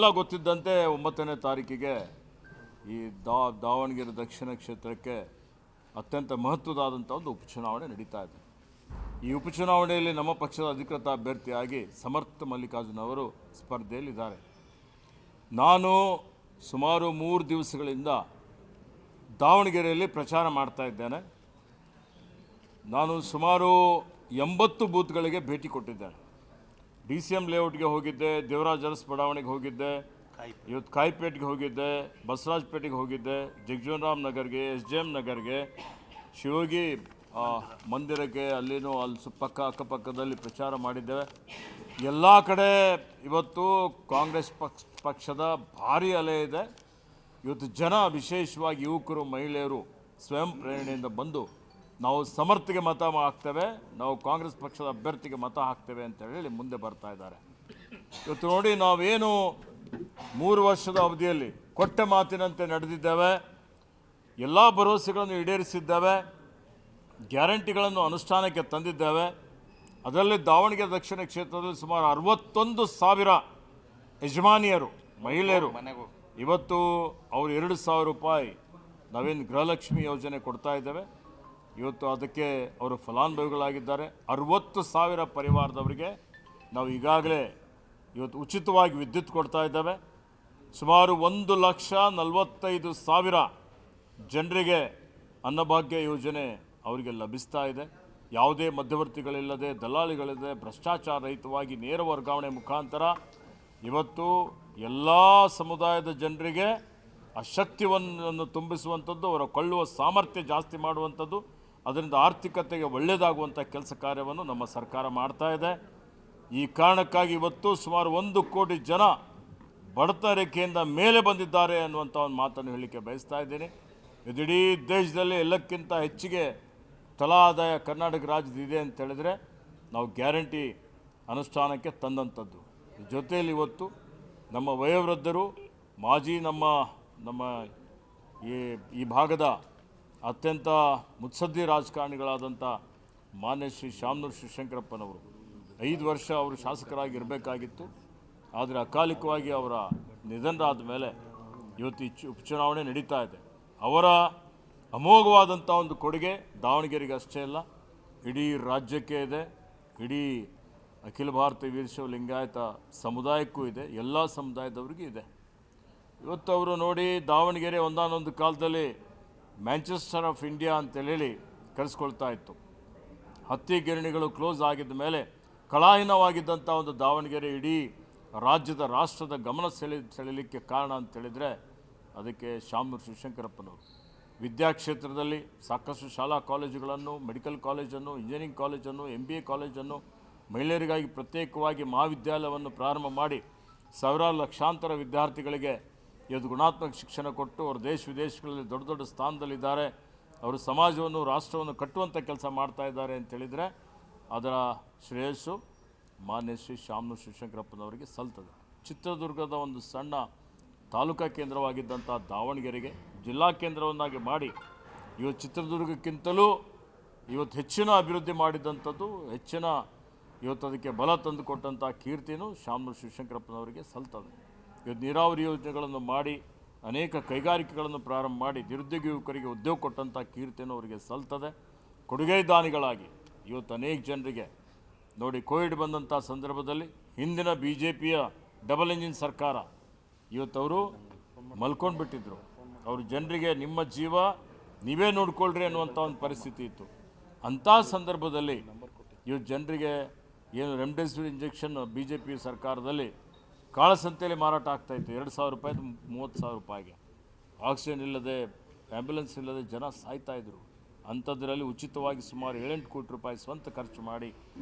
ಎಲ್ಲ ಗೊತ್ತಿದ್ದಂತೆ 9ನೇ ತಾರೀಕಿಗೆ ಈ ದಾವಣಗೆರೆ ದಕ್ಷಿಣ ಕ್ಷೇತ್ರಕ್ಕೆ ಅತ್ಯಂತ ಮಹತ್ವದಾದಂಥ ಒಂದು ಉಪಚುನಾವಣೆ ನಡೀತಾ ಇದೆ. ಈ ಉಪಚುನಾವಣೆಯಲ್ಲಿ ನಮ್ಮ ಪಕ್ಷದ ಅಧಿಕೃತ ಅಭ್ಯರ್ಥಿಯಾಗಿ ಸಮರ್ಥ ಮಲ್ಲಿಕಾರ್ಜುನ್ ಅವರು ಸ್ಪರ್ಧೆಯಲ್ಲಿದ್ದಾರೆ. ನಾನು ಸುಮಾರು 3 ದಿವಸಗಳಿಂದ ದಾವಣಗೆರೆಯಲ್ಲಿ ಪ್ರಚಾರ ಮಾಡ್ತಾ ಇದ್ದೇನೆ. ನಾನು ಸುಮಾರು 80 ಬೂತ್ಗಳಿಗೆ ಭೇಟಿ ಕೊಟ್ಟಿದ್ದೇನೆ. DCM ಲೇಔಟ್ಗೆ ಹೋಗಿದ್ದೆ, ದೇವರಾಜ್ ಅರಸ್ ಬಡಾವಣೆಗೆ ಹೋಗಿದ್ದೆ, ಇವತ್ತು ಕಾಯಿಪೇಟೆಗೆ ಹೋಗಿದ್ದೆ, ಬಸವರಾಜಪೇಟೆಗೆ ಹೋಗಿದ್ದೆ, ಜಗಜೀವನರಾಮ್ ನಗರ್ಗೆ, SJM ನಗರ್ಗೆ, ಶಿವಯೋಗಿ ಮಂದಿರಕ್ಕೆ, ಅಲ್ಲಿನೂ ಅಲ್ಲಿ ಅಕ್ಕಪಕ್ಕದಲ್ಲಿ ಪ್ರಚಾರ ಮಾಡಿದ್ದೇವೆ. ಎಲ್ಲ ಕಡೆ ಇವತ್ತು ಕಾಂಗ್ರೆಸ್ ಪಕ್ಷದ ಭಾರಿ ಅಲೆ ಇದೆ. ಇವತ್ತು ಜನ, ವಿಶೇಷವಾಗಿ ಯುವಕರು, ಮಹಿಳೆಯರು ಸ್ವಯಂ ಪ್ರೇರಣೆಯಿಂದ ಬಂದು ನಾವು ಸಮರ್ಥಿಗೆ ಮತ ಹಾಕ್ತೇವೆ, ನಾವು ಕಾಂಗ್ರೆಸ್ ಪಕ್ಷದ ಅಭ್ಯರ್ಥಿಗೆ ಮತ ಹಾಕ್ತೇವೆ ಅಂತ ಹೇಳಿ ಮುಂದೆ ಬರ್ತಾ ಇದ್ದಾರೆ. ಇವತ್ತು ನೋಡಿ, ನಾವೇನು 3 ವರ್ಷದ ಅವಧಿಯಲ್ಲಿ ಕೊಟ್ಟ ಮಾತಿನಂತೆ ನಡೆದಿದ್ದೇವೆ, ಎಲ್ಲ ಭರವಸೆಗಳನ್ನು ಈಡೇರಿಸಿದ್ದೇವೆ, ಗ್ಯಾರಂಟಿಗಳನ್ನು ಅನುಷ್ಠಾನಕ್ಕೆ ತಂದಿದ್ದೇವೆ. ಅದರಲ್ಲಿ ದಾವಣಗೆರೆ ದಕ್ಷಿಣ ಕ್ಷೇತ್ರದಲ್ಲಿ ಸುಮಾರು 61,000 ಯಜಮಾನಿಯರು, ಮಹಿಳೆಯರು ಇವತ್ತು ಅವರು 2,000 ರೂಪಾಯಿ ನಾವೇನು ಗೃಹಲಕ್ಷ್ಮಿ ಯೋಜನೆ ಕೊಡ್ತಾ ಇದ್ದೇವೆ. ಇವತ್ತು ಅದಕ್ಕೆ ಅವರು ಫಲಾನುಭವಿಗಳಾಗಿದ್ದಾರೆ. 60,000 ಪರಿವಾರದವರಿಗೆ ನಾವು ಈಗಾಗಲೇ ಇವತ್ತು ಉಚಿತವಾಗಿ ವಿದ್ಯುತ್ ಕೊಡ್ತಾ ಇದ್ದೇವೆ. ಸುಮಾರು 1,45,000 ಜನರಿಗೆ ಅನ್ನಭಾಗ್ಯ ಯೋಜನೆ ಅವರಿಗೆ ಲಭಿಸ್ತಾ ಇದೆ. ಯಾವುದೇ ಮಧ್ಯವರ್ತಿಗಳಿಲ್ಲದೆ, ದಲ್ಲಾಳಿಗಳಿಲ್ಲದೆ, ಭ್ರಷ್ಟಾಚಾರ ರಹಿತವಾಗಿ ನೇರ ವರ್ಗಾವಣೆ ಮುಖಾಂತರ ಇವತ್ತು ಎಲ್ಲ ಸಮುದಾಯದ ಜನರಿಗೆ ಆ ಶಕ್ತಿಯನ್ನು ತುಂಬಿಸುವಂಥದ್ದು, ಅವರ ಕೊಳ್ಳುವ ಸಾಮರ್ಥ್ಯ ಜಾಸ್ತಿ ಮಾಡುವಂಥದ್ದು, ಅದರಿಂದ ಆರ್ಥಿಕತೆಗೆ ಒಳ್ಳೆಯದಾಗುವಂಥ ಕೆಲಸ ಕಾರ್ಯವನ್ನು ನಮ್ಮ ಸರ್ಕಾರ ಮಾಡ್ತಾ ಇದೆ. ಈ ಕಾರಣಕ್ಕಾಗಿ ಇವತ್ತು ಸುಮಾರು 1 ಕೋಟಿ ಜನ ಬಡತನ ರೇಖೆಯಿಂದ ಮೇಲೆ ಬಂದಿದ್ದಾರೆ ಅನ್ನುವಂಥ ಒಂದು ಮಾತನ್ನು ಹೇಳಲಿಕ್ಕೆ ಬಯಸ್ತಾ ಇದ್ದೀನಿ. ಇಡೀ ದೇಶದಲ್ಲಿ ಎಲ್ಲಕ್ಕಿಂತ ಹೆಚ್ಚಿಗೆ ತಲಾ ಆದಾಯ ಕರ್ನಾಟಕ ರಾಜ್ಯದಿದೆ ಅಂತ ಹೇಳಿದರೆ ನಾವು ಗ್ಯಾರಂಟಿ ಅನುಷ್ಠಾನಕ್ಕೆ ತಂದಂಥದ್ದು. ಜೊತೆಯಲ್ಲಿ ಇವತ್ತು ನಮ್ಮ ವಯೋವೃದ್ಧರು, ಮಾಜಿ ನಮ್ಮ ಈ ಭಾಗದ ಅತ್ಯಂತ ಮುತ್ಸದ್ದಿ ರಾಜಕಾರಣಿಗಳಾದಂಥ ಮಾನ್ಯ ಶ್ರೀ ಶಾಮನೂರು ಶಿವಶಂಕರಪ್ಪನವರು 5 ವರ್ಷ ಅವರು ಶಾಸಕರಾಗಿರಬೇಕಾಗಿತ್ತು. ಆದರೆ ಅಕಾಲಿಕವಾಗಿ ಅವರ ನಿಧನರಾದ ಮೇಲೆ ಇವತ್ತು ಈ ಉಪಚುನಾವಣೆ ನಡೀತಾ ಇದೆ. ಅವರ ಅಮೋಘವಾದಂಥ ಒಂದು ಕೊಡುಗೆ ದಾವಣಗೆರೆಗೆ ಅಷ್ಟೇ ಅಲ್ಲ, ಇಡೀ ರಾಜ್ಯಕ್ಕೆ ಇದೆ, ಇಡೀ ಅಖಿಲ ಭಾರತ ವೀರಶೈವ ಲಿಂಗಾಯತ ಸಮುದಾಯಕ್ಕೂ ಇದೆ, ಎಲ್ಲ ಸಮುದಾಯದವ್ರಿಗೂ ಇದೆ. ಇವತ್ತು ಅವರು ನೋಡಿ, ದಾವಣಗೆರೆ ಒಂದಾನೊಂದು ಕಾಲದಲ್ಲಿ ಮ್ಯಾಂಚೆಸ್ಟರ್ ಆಫ್ ಇಂಡಿಯಾ ಅಂತೇಳಿ ಕರೆಸ್ಕೊಳ್ತಾ ಇತ್ತು. ಹತ್ತಿ ಗಿರಣಿಗಳು ಕ್ಲೋಸ್ ಆಗಿದ್ದ ಮೇಲೆ ಕಳಾಹೀನವಾಗಿದ್ದಂಥ ಒಂದು ದಾವಣಗೆರೆ ಇಡೀ ರಾಷ್ಟ್ರದ ಗಮನ ಸೆಳೆಯಲಿಕ್ಕೆ ಕಾರಣ ಅಂತೇಳಿದರೆ ಅದಕ್ಕೆ ಶಾಮನೂರು ಶಿವಶಂಕರಪ್ಪನವರು. ವಿದ್ಯಾಕ್ಷೇತ್ರದಲ್ಲಿ ಸಾಕಷ್ಟು ಶಾಲಾ ಕಾಲೇಜುಗಳನ್ನು, ಮೆಡಿಕಲ್ ಕಾಲೇಜನ್ನು, ಇಂಜಿನಿಯರಿಂಗ್ ಕಾಲೇಜನ್ನು, MBA ಕಾಲೇಜನ್ನು, ಮಹಿಳೆಯರಿಗಾಗಿ ಪ್ರತ್ಯೇಕವಾಗಿ ಮಹಾವಿದ್ಯಾಲಯವನ್ನು ಪ್ರಾರಂಭ ಮಾಡಿ ಸಾವಿರಾರು ಲಕ್ಷಾಂತರ ವಿದ್ಯಾರ್ಥಿಗಳಿಗೆ ಇವತ್ತು ಗುಣಾತ್ಮಕ ಶಿಕ್ಷಣ ಕೊಟ್ಟು ಅವರು ದೇಶ ವಿದೇಶಗಳಲ್ಲಿ ದೊಡ್ಡ ದೊಡ್ಡ ಸ್ಥಾನದಲ್ಲಿದ್ದಾರೆ. ಅವರು ಸಮಾಜವನ್ನು, ರಾಷ್ಟ್ರವನ್ನು ಕಟ್ಟುವಂಥ ಕೆಲಸ ಮಾಡ್ತಾ ಇದ್ದಾರೆ ಅಂತೇಳಿದರೆ ಅದರ ಶ್ರೇಯಸ್ಸು ಮಾನ್ಯ ಶ್ರೀ ಶಾಮನೂರು ಶಿವಶಂಕರಪ್ಪನವರಿಗೆ ಸಲ್ತದೆ. ಚಿತ್ರದುರ್ಗದ ಒಂದು ಸಣ್ಣ ತಾಲೂಕಾ ಕೇಂದ್ರವಾಗಿದ್ದಂಥ ದಾವಣಗೆರೆಗೆ ಜಿಲ್ಲಾ ಕೇಂದ್ರವನ್ನಾಗಿ ಮಾಡಿ ಇವತ್ತು ಚಿತ್ರದುರ್ಗಕ್ಕಿಂತಲೂ ಇವತ್ತು ಹೆಚ್ಚಿನ ಅಭಿವೃದ್ಧಿ ಮಾಡಿದಂಥದ್ದು, ಹೆಚ್ಚಿನ ಇವತ್ತು ಅದಕ್ಕೆ ಬಲ ತಂದುಕೊಟ್ಟಂಥ ಕೀರ್ತಿನೂ ಶಾಮನೂರು ಶಿವಶಂಕರಪ್ಪನವರಿಗೆ ಸಲ್ತದೆ. ಇವತ್ತು ನೀರಾವರಿ ಯೋಜನೆಗಳನ್ನು ಮಾಡಿ, ಅನೇಕ ಕೈಗಾರಿಕೆಗಳನ್ನು ಪ್ರಾರಂಭ ಮಾಡಿ ನಿರುದ್ಯೋಗಿ ಯುವಕರಿಗೆ ಉದ್ಯೋಗ ಕೊಟ್ಟಂಥ ಕೀರ್ತಿನೂ ಅವರಿಗೆ ಸಲ್ತದೆ. ಕೊಡುಗೆ ದಾನಿಗಳಾಗಿ ಇವತ್ತು ಅನೇಕ ಜನರಿಗೆ ನೋಡಿ, ಕೋವಿಡ್ ಬಂದಂಥ ಸಂದರ್ಭದಲ್ಲಿ ಹಿಂದಿನ BJPಯ ಡಬಲ್ ಇಂಜಿನ್ ಸರ್ಕಾರ ಇವತ್ತವರು ಮಲ್ಕೊಂಡು ಬಿಟ್ಟಿದ್ರು. ಅವರು ಜನರಿಗೆ ನಿಮ್ಮ ಜೀವ ನೀವೇ ನೋಡ್ಕೊಳ್ರಿ ಅನ್ನುವಂಥ ಒಂದು ಪರಿಸ್ಥಿತಿ ಇತ್ತು. ಅಂಥ ಸಂದರ್ಭದಲ್ಲಿ ಇವತ್ತು ಜನರಿಗೆ ಏನು ರೆಮ್ಡೆಸಿವಿರ್ ಇಂಜೆಕ್ಷನ್ BJP ಸರ್ಕಾರದಲ್ಲಿ ಕಾಳಸಂತೆಯಲ್ಲಿ ಮಾರಾಟ ಆಗ್ತಾಯಿತ್ತು. 2,000 ರೂಪಾಯಿ 30,000 ರೂಪಾಯಿಗೆ. ಆಕ್ಸಿಜನ್ ಇಲ್ಲದೆ, ಆ್ಯಂಬುಲೆನ್ಸ್ ಇಲ್ಲದೆ ಜನ ಸಾಯ್ತಾಯಿದ್ರು. ಅಂಥದ್ರಲ್ಲಿ ಉಚಿತವಾಗಿ ಸುಮಾರು 7-8 ಕೋಟಿ ರೂಪಾಯಿ ಸ್ವಂತ ಖರ್ಚು ಮಾಡಿ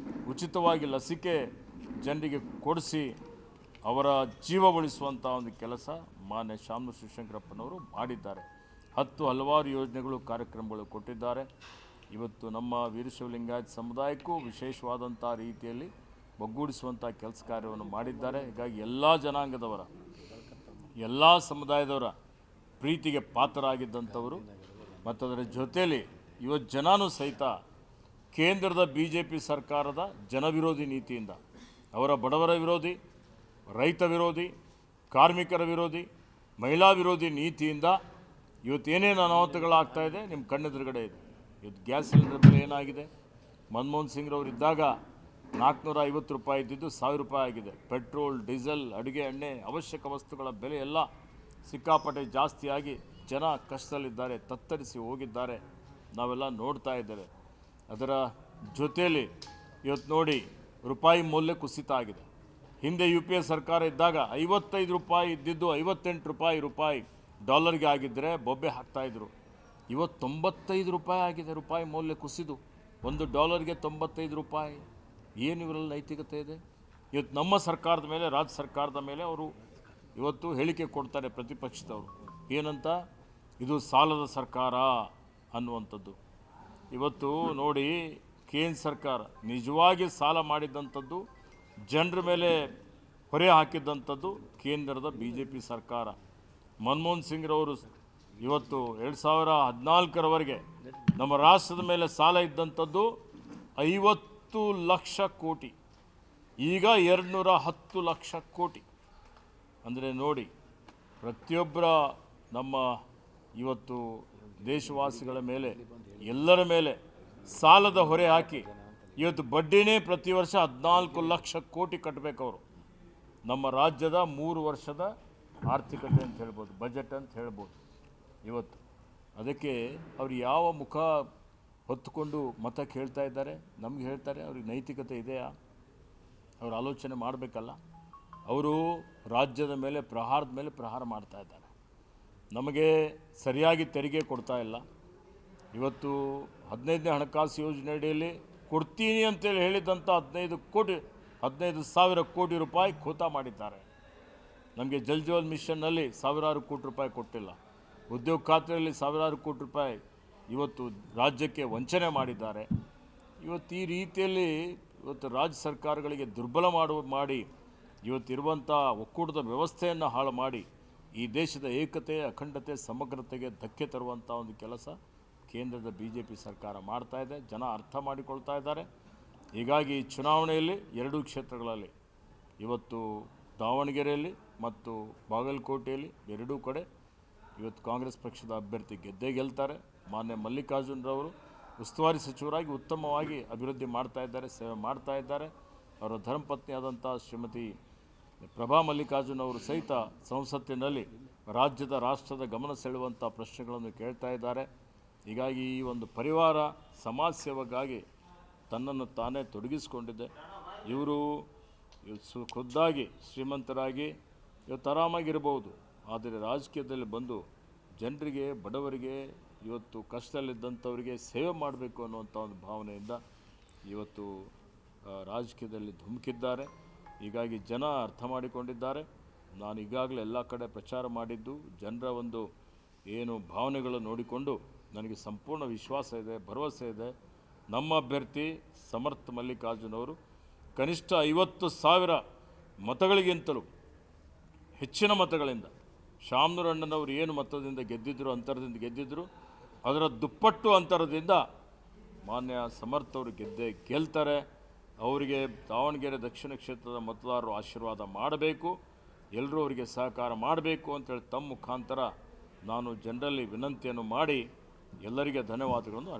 ಉಚಿತವಾಗಿ ಲಸಿಕೆ ಜನರಿಗೆ ಕೊಡಿಸಿ ಅವರ ಜೀವ ಉಳಿಸುವಂಥ ಒಂದು ಕೆಲಸ ಮಾನ್ಯ ಶಾಮನೂರು ಶಿವಶಂಕರಪ್ಪನವರು ಮಾಡಿದ್ದಾರೆ. ಹಲವಾರು ಯೋಜನೆಗಳು, ಕಾರ್ಯಕ್ರಮಗಳು ಕೊಟ್ಟಿದ್ದಾರೆ. ಇವತ್ತು ನಮ್ಮ ವೀರಶೈವ ಲಿಂಗಾಯತ ಸಮುದಾಯಕ್ಕೂ ವಿಶೇಷವಾದಂಥ ರೀತಿಯಲ್ಲಿ ಒಗ್ಗೂಡಿಸುವಂಥ ಕೆಲಸ ಕಾರ್ಯವನ್ನು ಮಾಡಿದ್ದಾರೆ. ಹೀಗಾಗಿ ಎಲ್ಲ ಜನಾಂಗದವರ, ಎಲ್ಲ ಸಮುದಾಯದವರ ಪ್ರೀತಿಗೆ ಪಾತ್ರರಾಗಿದ್ದಂಥವರು. ಮತ್ತು ಅದರ ಜೊತೆಯಲ್ಲಿ ಇವತ್ತು ಜನನೂ ಸಹಿತ ಕೇಂದ್ರದ BJP ಸರ್ಕಾರದ ಜನವಿರೋಧಿ ನೀತಿಯಿಂದ, ಅವರ ಬಡವರ ವಿರೋಧಿ, ರೈತ ವಿರೋಧಿ, ಕಾರ್ಮಿಕರ ವಿರೋಧಿ, ಮಹಿಳಾ ವಿರೋಧಿ ನೀತಿಯಿಂದ ಇವತ್ತೇನೇನು ಅನಾಹುತಗಳಾಗ್ತಾ ಇದೆ ನಿಮ್ಮ ಕಣ್ಣೆದುರುಗಡೆ ಇದೆ. ಇವತ್ತು ಗ್ಯಾಸ್ ಸಿಲಿಂಡರ್ ಬೆಲೆ ಏನಾಗಿದೆ? ಮನಮೋಹನ್ ಸಿಂಗ್ರವರು ಇದ್ದಾಗ 450 ರೂಪಾಯಿ ಇದ್ದಿದ್ದು 1000 ರೂಪಾಯಿ ಆಗಿದೆ. ಪೆಟ್ರೋಲ್, ಡೀಸೆಲ್, ಅಡುಗೆ ಎಣ್ಣೆ, ಅವಶ್ಯಕ ವಸ್ತುಗಳ ಬೆಲೆ ಎಲ್ಲ ಸಿಕ್ಕಾಪಟ್ಟೆ ಜಾಸ್ತಿಯಾಗಿ ಜನ ಕಷ್ಟದಲ್ಲಿದ್ದಾರೆ, ತತ್ತರಿಸಿ ಹೋಗಿದ್ದಾರೆ. ನಾವೆಲ್ಲ ನೋಡ್ತಾ ಇದ್ದೇವೆ. ಅದರ ಜೊತೆಯಲ್ಲಿ ಇವತ್ತು ನೋಡಿ ರೂಪಾಯಿ ಮೌಲ್ಯ ಕುಸಿತ ಆಗಿದೆ. ಹಿಂದೆ UPA ಸರ್ಕಾರ ಇದ್ದಾಗ 55 ರೂಪಾಯಿ ಇದ್ದಿದ್ದು 58 ರೂಪಾಯಿ ಡಾಲರ್ಗೆ ಆಗಿದ್ದರೆ ಬೊಬ್ಬೆ ಹಾಕ್ತಾಯಿದ್ರು. ಇವತ್ತು 95 ರೂಪಾಯಿ ಆಗಿದೆ ರೂಪಾಯಿ ಮೌಲ್ಯ ಕುಸಿದು. $1ಗೆ 95 ರೂಪಾಯಿ. ಏನು ಇವರಲ್ಲಿ ನೈತಿಕತೆ ಇದೆ? ಇವತ್ತು ನಮ್ಮ ಸರ್ಕಾರದ ಮೇಲೆ, ರಾಜ್ಯ ಸರ್ಕಾರದ ಮೇಲೆ ಅವರು ಇವತ್ತು ಹೇಳಿಕೆ ಕೊಡ್ತಾರೆ ಪ್ರತಿಪಕ್ಷದವರು. ಏನಂತ? ಇದು ಸಾಲದ ಸರ್ಕಾರ ಅನ್ನುವಂಥದ್ದು. ಇವತ್ತು ನೋಡಿ, ಕೇಂದ್ರ ಸರ್ಕಾರ ನಿಜವಾಗಿ ಸಾಲ ಮಾಡಿದ್ದಂಥದ್ದು, ಜನರ ಮೇಲೆ ಹೊರೆ ಹಾಕಿದ್ದಂಥದ್ದು ಕೇಂದ್ರದ BJP ಸರ್ಕಾರ. ಮನಮೋಹನ್ ಸಿಂಗ್ರವರು ಇವತ್ತು 2014ರವರೆಗೆ ನಮ್ಮ ರಾಷ್ಟ್ರದ ಮೇಲೆ ಸಾಲ ಇದ್ದಂಥದ್ದು 50 ಲಕ್ಷ ಕೋಟಿ, ಈಗ 210 ಲಕ್ಷ ಕೋಟಿ. ಅಂದರೆ ನೋಡಿ, ಪ್ರತಿಯೊಬ್ಬರ ನಮ್ಮ ಇವತ್ತು ದೇಶವಾಸಿಗಳ ಮೇಲೆ, ಎಲ್ಲರ ಮೇಲೆ ಸಾಲದ ಹೊರೆ ಹಾಕಿ ಇವತ್ತು ಬಡ್ಡಿನೇ ಪ್ರತಿ ವರ್ಷ 14 ಲಕ್ಷ ಕೋಟಿ ಕಟ್ಟಬೇಕು ಅವರು. ನಮ್ಮ ರಾಜ್ಯದ 3 ವರ್ಷದ ಆರ್ಥಿಕತೆ ಅಂತ ಹೇಳ್ಬೋದು, ಬಜೆಟ್ ಅಂತ ಹೇಳ್ಬೋದು ಇವತ್ತು. ಅದಕ್ಕೆ ಅವರು ಯಾವ ಮುಖ ಹೊತ್ತುಕೊಂಡು ಮತ ಕೇಳ್ತಾ ಇದ್ದಾರೆ? ನಮ್ಗೆ ಹೇಳ್ತಾರೆ. ಅವ್ರಿಗೆ ನೈತಿಕತೆ ಇದೆಯಾ? ಅವರು ಆಲೋಚನೆ ಮಾಡಬೇಕಲ್ಲ. ಅವರು ರಾಜ್ಯದ ಮೇಲೆ ಪ್ರಹಾರದ ಮೇಲೆ ಪ್ರಹಾರ ಮಾಡ್ತಾ ಇದ್ದಾರೆ. ನಮಗೆ ಸರಿಯಾಗಿ ತೆರಿಗೆ ಕೊಡ್ತಾ ಇಲ್ಲ. ಇವತ್ತು 15ನೇ ಹಣಕಾಸು ಯೋಜನೆ ಅಡಿಯಲ್ಲಿ ಕೊಡ್ತೀನಿ ಅಂತೇಳಿ ಹೇಳಿದಂಥ 15,000 ಕೋಟಿ ರೂಪಾಯಿ ಖೋತಾ ಮಾಡಿದ್ದಾರೆ. ನಮಗೆ ಜಲ್ ಜೀವನ್ ಮಿಷನ್ನಲ್ಲಿ ಸಾವಿರಾರು ಕೋಟಿ ರೂಪಾಯಿ ಕೊಟ್ಟಿಲ್ಲ. ಉದ್ಯೋಗ ಖಾತ್ರಿಯಲ್ಲಿ ಸಾವಿರಾರು ಕೋಟಿ ರೂಪಾಯಿ ಇವತ್ತು ರಾಜ್ಯಕ್ಕೆ ವಂಚನೆ ಮಾಡಿದ್ದಾರೆ. ಇವತ್ತು ಈ ರೀತಿಯಲ್ಲಿ ಇವತ್ತು ರಾಜ್ಯ ಸರ್ಕಾರಗಳಿಗೆ ದುರ್ಬಲ ಮಾಡಿ ಇವತ್ತಿರುವಂಥ ಒಕ್ಕೂಟದ ವ್ಯವಸ್ಥೆಯನ್ನು ಹಾಳು ಮಾಡಿ ಈ ದೇಶದ ಏಕತೆ, ಅಖಂಡತೆ, ಸಮಗ್ರತೆಗೆ ಧಕ್ಕೆ ತರುವಂಥ ಒಂದು ಕೆಲಸ ಕೇಂದ್ರದ BJP ಸರ್ಕಾರ ಮಾಡ್ತಾ ಇದೆ. ಜನ ಅರ್ಥ ಮಾಡಿಕೊಳ್ತಾ ಇದ್ದಾರೆ. ಹೀಗಾಗಿ ಚುನಾವಣೆಯಲ್ಲಿ 2 ಕ್ಷೇತ್ರಗಳಲ್ಲಿ, ಇವತ್ತು ದಾವಣಗೆರೆಯಲ್ಲಿ ಮತ್ತು ಬಾಗಲಕೋಟೆಯಲ್ಲಿ 2 ಕಡೆ ಇವತ್ತು ಕಾಂಗ್ರೆಸ್ ಪಕ್ಷದ ಅಭ್ಯರ್ಥಿ ಗೆದ್ದೇ ಗೆಲ್ತಾರೆ. ಮಾನ್ಯ ಮಲ್ಲಿಕಾರ್ಜುನರವರು ಉಸ್ತುವಾರಿ ಸಚಿವರಾಗಿ ಉತ್ತಮವಾಗಿ ಅಭಿವೃದ್ಧಿ ಮಾಡ್ತಾ ಇದ್ದಾರೆ, ಸೇವೆ ಮಾಡ್ತಾ ಇದ್ದಾರೆ. ಅವರ ಧರ್ಮಪತ್ನಿಯಾದಂಥ ಶ್ರೀಮತಿ ಪ್ರಭಾ ಮಲ್ಲಿಕಾರ್ಜುನ್ ಅವರು ಸಹಿತ ಸಂಸತ್ತಿನಲ್ಲಿ ರಾಷ್ಟ್ರದ ಗಮನ ಸೆಳೆಯುವಂಥ ಪ್ರಶ್ನೆಗಳನ್ನು ಕೇಳ್ತಾ ಇದ್ದಾರೆ. ಹೀಗಾಗಿ ಈ ಒಂದು ಪರಿವಾರ ಸಮಾಜ ಸೇವೆಗಾಗಿ ತನ್ನನ್ನು ತಾನೇ ತೊಡಗಿಸಿಕೊಂಡಿದೆ. ಇವರು ಖುದ್ದಾಗಿ ಶ್ರೀಮಂತರಾಗಿ ಇವತ್ತು ಆರಾಮಾಗಿರ್ಬೋದು, ಆದರೆ ರಾಜಕೀಯದಲ್ಲಿ ಬಂದು ಜನರಿಗೆ, ಬಡವರಿಗೆ, ಇವತ್ತು ಕಷ್ಟದಲ್ಲಿದ್ದಂಥವರಿಗೆ ಸೇವೆ ಮಾಡಬೇಕು ಅನ್ನುವಂಥ ಒಂದು ಭಾವನೆಯಿಂದ ಇವತ್ತು ರಾಜಕೀಯದಲ್ಲಿ ಧುಮುಕಿದ್ದಾರೆ. ಹೀಗಾಗಿ ಜನ ಅರ್ಥ ಮಾಡಿಕೊಂಡಿದ್ದಾರೆ. ನಾನು ಈಗಾಗಲೇ ಎಲ್ಲ ಕಡೆ ಪ್ರಚಾರ ಮಾಡಿದ್ದು, ಜನರ ಒಂದು ಏನು ಭಾವನೆಗಳು ನೋಡಿಕೊಂಡು ನನಗೆ ಸಂಪೂರ್ಣ ವಿಶ್ವಾಸ ಇದೆ, ಭರವಸೆ ಇದೆ. ನಮ್ಮ ಅಭ್ಯರ್ಥಿ ಸಮರ್ಥ ಮಲ್ಲಿಕಾರ್ಜುನ್ ಅವರು ಕನಿಷ್ಠ 50,000 ಮತಗಳಿಗಿಂತಲೂ ಹೆಚ್ಚಿನ ಮತಗಳಿಂದ, ಶಾಮನೂರು ಅಣ್ಣನವರು ಏನು ಮತದಿಂದ ಗೆದ್ದಿದ್ದರು, ಅಂತರದಿಂದ ಗೆದ್ದಿದ್ದರು, ಅದರ ದುಪ್ಪಟ್ಟು ಅಂತರದಿಂದ ಮಾನ್ಯ ಸಮರ್ಥ ಅವರು ಗೆಲ್ತಾರೆ. ಅವರಿಗೆ ದಾವಣಗೆರೆ ದಕ್ಷಿಣ ಕ್ಷೇತ್ರದ ಮತದಾರರು ಆಶೀರ್ವಾದ ಮಾಡಬೇಕು, ಎಲ್ಲರೂ ಅವರಿಗೆ ಸಹಕಾರ ಮಾಡಬೇಕು ಅಂತೇಳಿ ತಮ್ಮ ಮುಖಾಂತರ ನಾನು ಜನರಲ್ಲಿ ವಿನಂತಿಯನ್ನು ಮಾಡಿ ಎಲ್ಲರಿಗೆ ಧನ್ಯವಾದಗಳನ್ನು